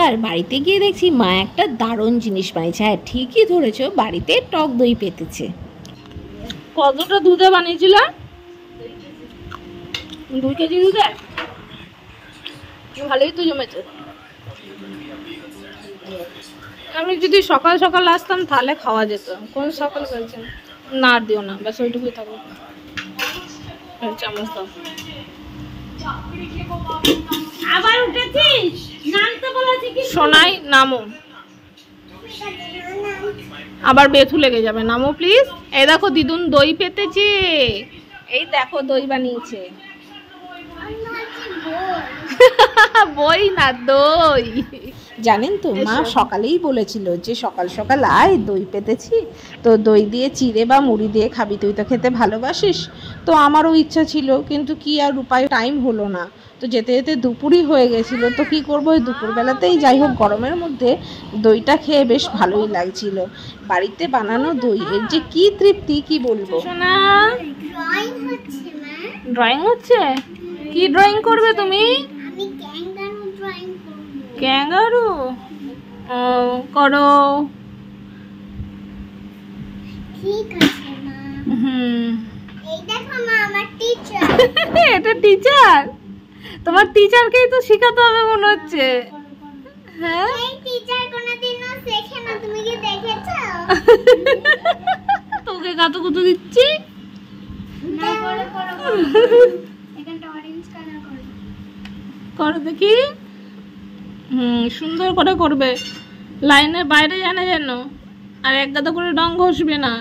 এবার বাড়িতে গিয়ে দেখছি মা একটা দারুণ জিনিস বানিয়েছে। হ্যাঁ ঠিকই ধরেছো, বাড়িতে টক দই পেতেছে। কতটা দুধে বানিয়েছিলাম? 2 কেজি দুধে? ভালোই তো জমেছে। আমি যদি সকাল সকাল আসতাম তাহলে খাওয়া যেত। কোন সকাল বলছেন? না আর দিও না, ব্যাস ওইটুকুই থাকবে। চামচ দাও। আবার উঠেছিস? নামতে বলেছি কি? সোনাই নামো, আবার বেথু লেগে যাবে। নামো প্লিজ। এই দেখো দিদুন দই পেতেছে। এই দেখো দই বানিয়েছে। বই না দই। জানেন তো মা সকালেই বলেছিল যে সকাল সকাল আয় দই পেতেছি, তো দই দিয়ে চিড়ে বা মুড়ি দিয়ে খাবি, তুই তো খেতে ভালোবাসিস। তো আমারও ইচ্ছা ছিল, কিন্তু কি আর উপায়, টাইম হলো না। তো যেতে যেতে দুপুরই হয়ে গেছিল, তো কি করবো, ওই দুপুরবেলাতেই যাই হোক গরমের মধ্যে দইটা খেয়ে বেশ ভালোই লাগছিল। বাড়িতে বানানো দই এর যে কি তৃপ্তি কি বলবো। সোনা ড্রয়িং হচ্ছে মা। ড্রয়িং হচ্ছে? কি ড্রয়িং করবে তুমি? আমি ক্যাঙ্গারু ড্রয়িং করব। ক্যাঙ্গারু? ও করো। ঠিক আছে মা। এই দেখো মা আমার টিচার। এটা টিচার? তোমার টিচারকেই তো শেখাতে হবে মনে হচ্ছে। হ্যাঁ এই টিচার কোনোদিনও শেখে না, তুমি কি দেখেছো? তোকে কাতুকুতু দিচ্ছি। না করো করো। এখানটা অরেঞ্জ কালার করো। করো দেখি। সুন্দর করে করবে, লাইনের বাইরে জানা যেন, আর এক গাদা করে রং ঘষবে না।